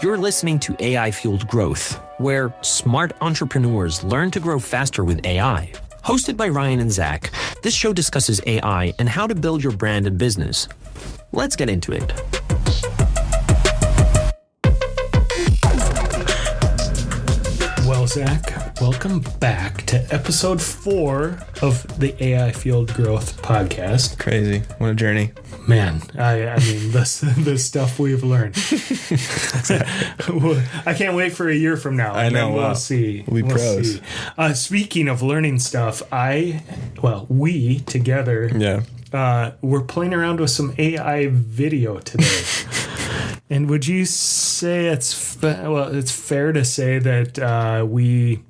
You're listening to AI Fueled Growth, where smart entrepreneurs learn to grow faster with AI. Hosted by Ryan and Zach, this show discusses AI and how to build your brand and business. Let's get into it. Well, Zach, welcome back to episode 4 of the AI Fueled Growth podcast. Crazy. What a journey. Man, I mean, the stuff we've learned. I can't wait for a year from now. I know. We'll see. We'll pros. See. Speaking of learning stuff, we together, we're playing around with some AI video today. And would you say it's fair to say that we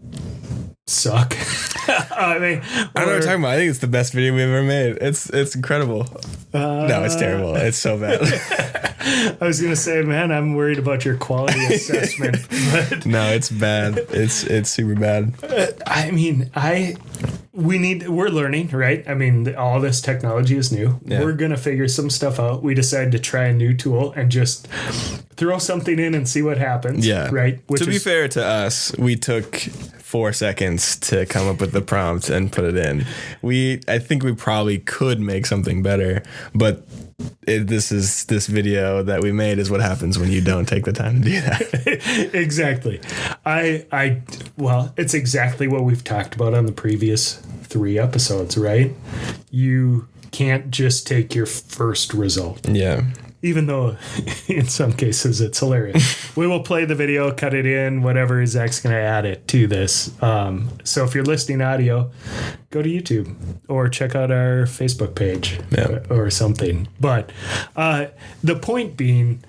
suck? I mean, I don't know what you're talking about. I think it's the best video we've ever made. It's incredible. No, it's terrible. It's so bad. I was gonna say, man, I'm worried about your quality assessment. But no, it's bad. It's super bad. We're learning, right? I mean, all this technology is new. Yeah. We're going to figure some stuff out. We decided to try a new tool and just throw something in and see what happens. Yeah. Right. To be fair to us, we took 4 seconds to come up with the prompt and put it in. I think we probably could make something better, but this video that we made is what happens when you don't take the time to do that. Exactly. It's exactly what we've talked about on the previous 3 episodes, right? You can't just take your first result. Yeah. Even though in some cases it's hilarious. We will play the video, cut it in, whatever. Zach's going to add it to this. So if you're listening audio, go to YouTube or check out our Facebook page or something. But the point being,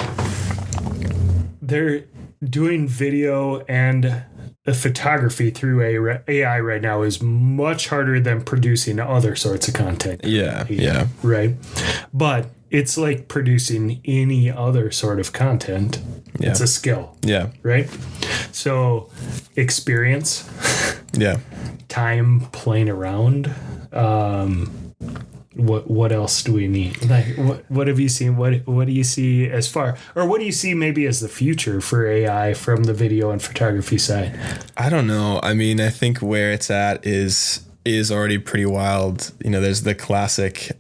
they're doing video and photography through AI right now is much harder than producing other sorts of content. Yeah. Right. But it's like producing any other sort of content. Yeah. It's a skill. Yeah. Right. So experience. Yeah. Time playing around. What else do we need? Like, what have you seen? What do you see as far, or what do you see maybe as the future for AI from the video and photography side? I don't know. I mean, I think where it's at is already pretty wild. You know, there's the classic,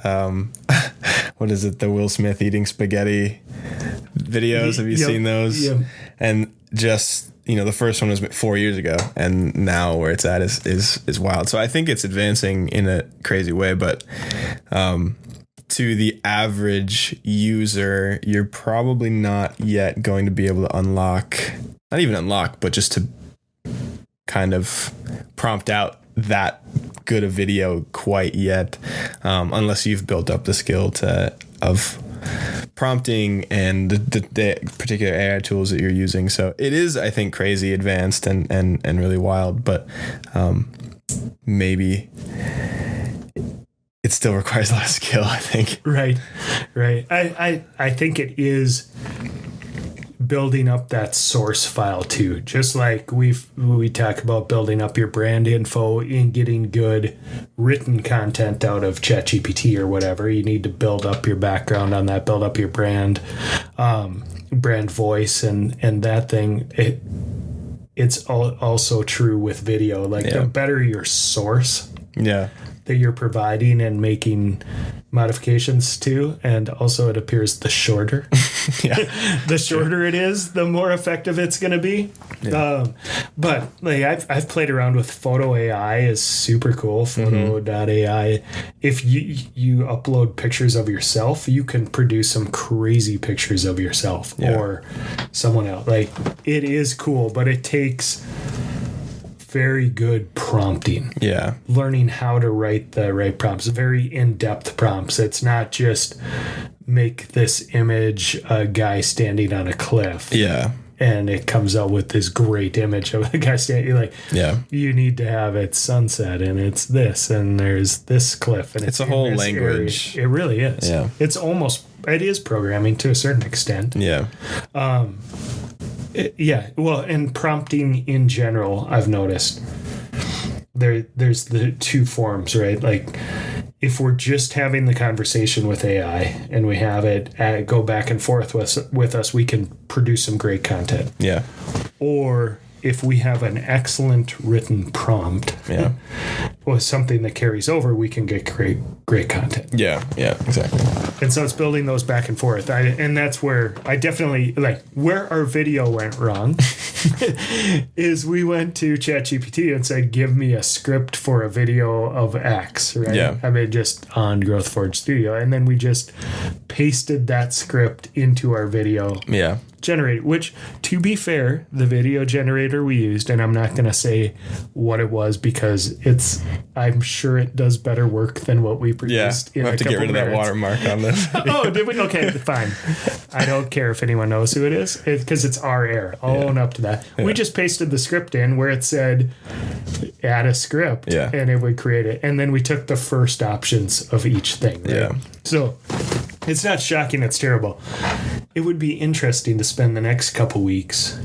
what is it? The Will Smith eating spaghetti videos. Have you seen those? Yeah. And just, the first one was 4 years ago, and now where it's at is wild. So I think it's advancing in a crazy way, but to the average user, you're probably not yet going to be able to not even unlock, but just to kind of prompt out that good a video quite yet, unless you've built up the skill of prompting and the particular AI tools that you're using. So it is, I think, crazy advanced and really wild, but maybe it still requires a lot of skill, I think. Right. I think it is building up that source file too, just like we talk about building up your brand info and getting good written content out of ChatGPT or whatever. You need to build up your background on that, build up your brand voice and that thing. It's also true with video. Like the better your source that you're providing and making modifications to, and also it appears the shorter the shorter it is, the more effective it's going to be. But like I've played around with photo AI. Is super cool. Photo.ai. If you upload pictures of yourself, you can produce some crazy pictures of yourself or someone else. Like, it is cool, but it takes very good prompting. Yeah. Learning how to write the right prompts, very in-depth prompts. It's not just make this image a guy standing on a cliff. Yeah. And it comes out with this great image of a guy standing. Like, you need to have it sunset, and it's this, and there's this cliff, and it's a whole language. Area. It really is. Yeah. It is programming to a certain extent. Yeah. Well, and prompting in general, I've noticed there's the 2 forms, right? Like, if we're just having the conversation with AI and we have it go back and forth with us, we can produce some great content. Yeah. Or if we have an excellent written prompt, or something that carries over, we can get great content. Yeah, exactly. And so it's building those back and forth. And that's where I definitely, where our video went wrong is we went to ChatGPT and said, give me a script for a video of X, right? Yeah. I mean, just on Growth Forge Studio. And then we just pasted that script into our video. Yeah. Generate, which, to be fair, the video generator we used, and I'm not going to say what it was because I'm sure it does better work than what we produced. Yeah, we'll have to get rid of that watermark on this. Oh, did we? Okay, fine. I don't care if anyone knows who it is because it's our error. I'll own up to that. Yeah. We just pasted the script in where it said add a script, and it would create it. And then we took the first options of each thing. Right? Yeah. So it's not shocking. It's terrible. It would be interesting to spend the next couple weeks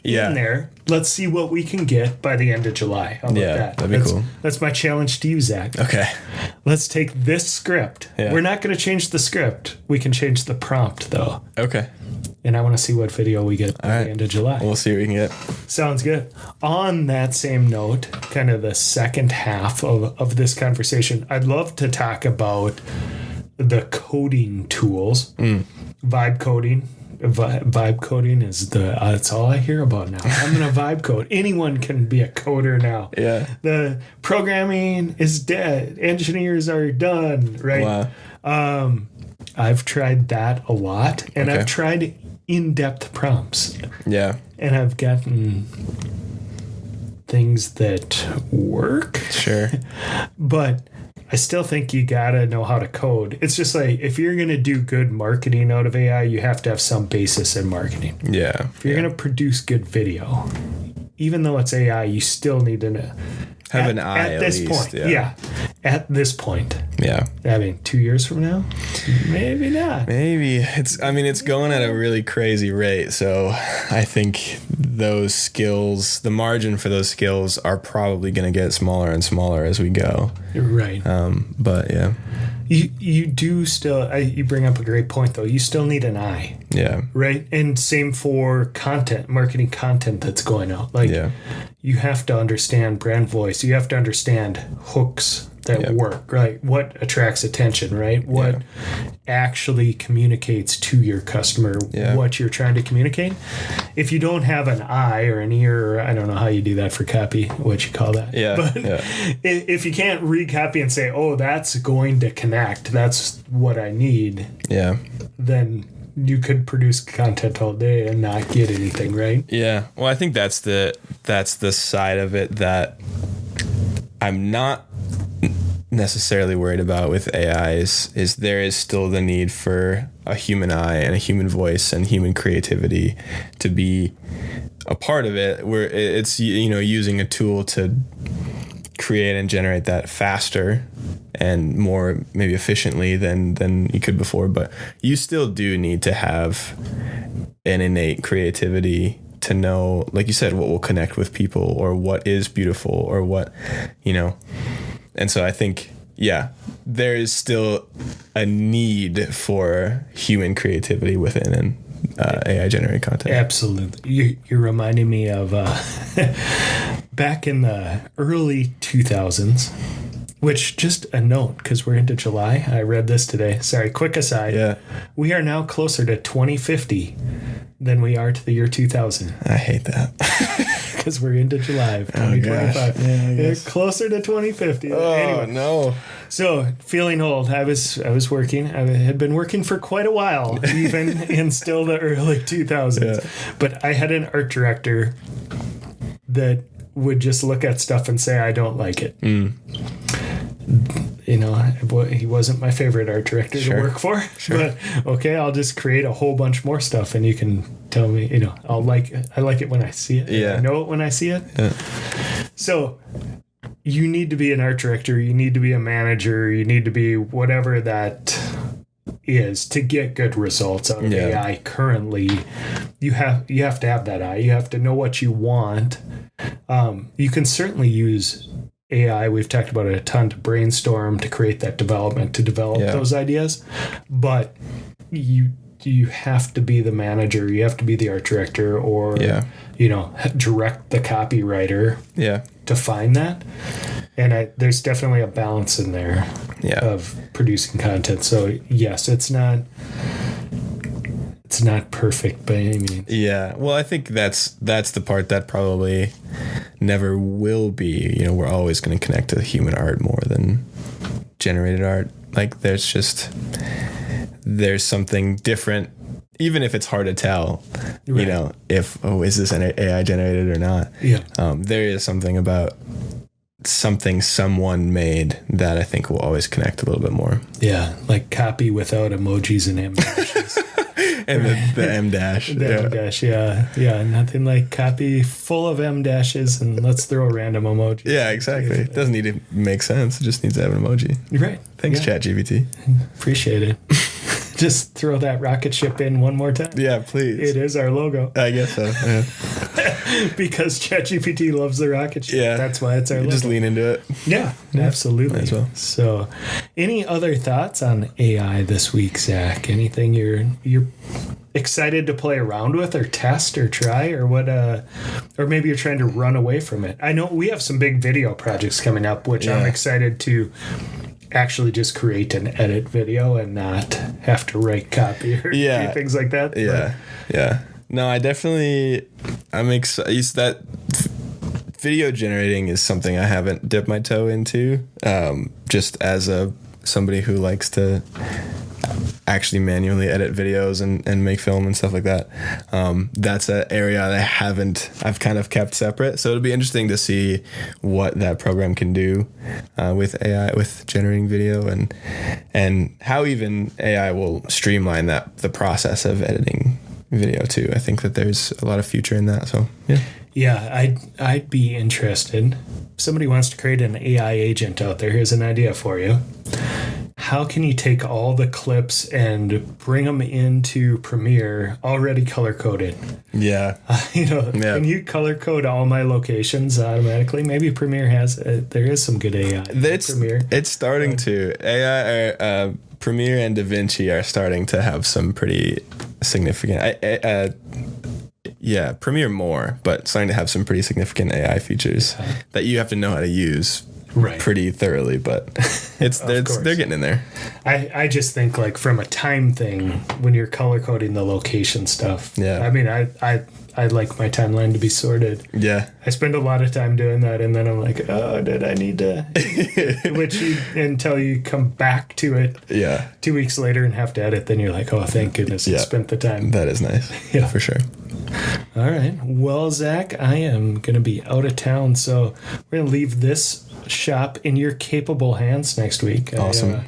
in there. Let's see what we can get by the end of July. How about that? That'd be cool. That's my challenge to you, Zach. Okay. Let's take this script. Yeah. We're not going to change the script. We can change the prompt, though. Okay. And I want to see what video we get by the end of July. We'll see what we can get. Sounds good. On that same note, kind of the second half of this conversation, I'd love to talk about the coding tools. Vibe coding. Vibe coding is that's all I hear about now. I'm going to vibe code. Anyone can be a coder now. Yeah. The programming is dead. Engineers are done, right? Wow. I've tried that a lot, and I've tried in-depth prompts. Yeah. And I've gotten things that work. Sure. But I still think you gotta know how to code. It's just like, if you're gonna do good marketing out of AI, you have to have some basis in marketing. Yeah. If you're gonna produce good video, even though it's AI, you still need to have an eye at this least, point. Yeah. At this point. Yeah. I mean, 2 years from now, maybe not. Maybe it's going at a really crazy rate. So I think those skills, the margin for those skills, are probably going to get smaller and smaller as we go. Right. But yeah. You do still, you bring up a great point though. You still need an eye. Yeah. Right. And same for content, marketing content that's going out. You have to understand brand voice. You have to understand hooks that work, right? What attracts attention, right? What actually communicates to your customer what you're trying to communicate. If you don't have an eye or an ear, or I don't know how you do that for copy, what you call that. Yeah. But if you can't read copy and say, oh, that's going to connect, that's what I need. Yeah. Then you could produce content all day and not get anything, right? Yeah. Well, I think that's the side of it that I'm not necessarily worried about with AI is there is still the need for a human eye and a human voice and human creativity to be a part of it, where it's, using a tool to create and generate that faster and more maybe efficiently than you could before. But you still do need to have an innate creativity to know, like you said, what will connect with people or what is beautiful or what, And so I think, there is still a need for human creativity within AI generated content. Absolutely. You're reminding me of back in the early 2000s, which, just a note, because we're into July. I read this today. Sorry, quick aside. Yeah. We are now closer to 2050 than we are to the year 2000. I hate that. Because we're into July of 2025. We're closer to 2050. Oh, anyway. No. So, feeling old. I was working. I had been working for quite a while, even in still the early 2000s. Yeah. But I had an art director that would just look at stuff and say, I don't like it. He wasn't my favorite art director to work for. Sure. But okay, I'll just create a whole bunch more stuff, and you can tell me, I like it when I see it. Yeah. I know it when I see it. Yeah. So you need to be an art director, you need to be a manager, you need to be whatever that is to get good results out of AI currently. You have to have that eye. You have to know what you want. You can certainly use AI, we've talked about it a ton, to brainstorm, to create that development, to develop those ideas. But you have to be the manager, you have to be the art director, or direct the copywriter to find that. And there's definitely a balance in there of producing content. So yes, it's not perfect by any means. Yeah. Well, I think that's the part that probably never will be. We're always going to connect to human art more than generated art. Like there's something different, even if it's hard to tell, if, is this an AI generated or not? Yeah. There is something about something someone made that I think will always connect a little bit more. Yeah. Like copy without emojis and M dashes. And the M dash. The M dash, yeah. Yeah, nothing like copy full of M dashes and let's throw a random emoji. Yeah, exactly. It doesn't need to make sense. It just needs to have an emoji. Right. Thanks, ChatGPT. Appreciate it. Just throw that rocket ship in one more time. Yeah, please. It is our logo. I guess so. Yeah. Because ChatGPT loves the rocket ship. Yeah. That's why it's our logo. Just lean into it. Yeah, absolutely. Might as well. So, any other thoughts on AI this week, Zach? Anything you're excited to play around with or test or try, or what? Or maybe you're trying to run away from it. I know we have some big video projects coming up, which I'm excited to actually just create and edit video and not have to write copy or do things like that. Yeah. Yeah. No, I'm excited. That video generating is something I haven't dipped my toe into. Just as somebody who likes to actually manually edit videos and make film and stuff like that. That's an area that I've kind of kept separate. So it'll be interesting to see what that program can do with AI, with generating video, and how even AI will streamline the process of editing video too. I think that there's a lot of future in that. So yeah, I'd be interested. If somebody wants to create an AI agent out there, here's an idea for you. How can you take all the clips and bring them into Premiere already color-coded? Yeah. Can you color-code all my locations automatically? Maybe Premiere has there is some good AI in Premiere. It's starting to. AI, Premiere and DaVinci are starting to have some pretty significant... Premiere more, but starting to have some pretty significant AI features that you have to know how to use pretty thoroughly, but they're getting in there. I just think like from a time thing, when you're color coding the location stuff. Yeah. I mean, I like my timeline to be sorted. Yeah. I spend a lot of time doing that, and then I'm like, oh, did I need to? Until you come back to it 2 weeks later and have to edit, then you're like, oh, thank goodness I spent the time. That is nice. Yeah, for sure. All right. Well, Zach, I am going to be out of town, so we're going to leave this shop in your capable hands next week. Awesome.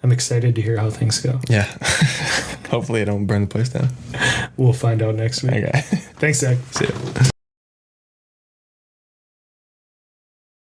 I'm excited to hear how things go. Yeah. Hopefully I don't burn the place down. We'll find out next week. Okay. Thanks, Zach. See ya.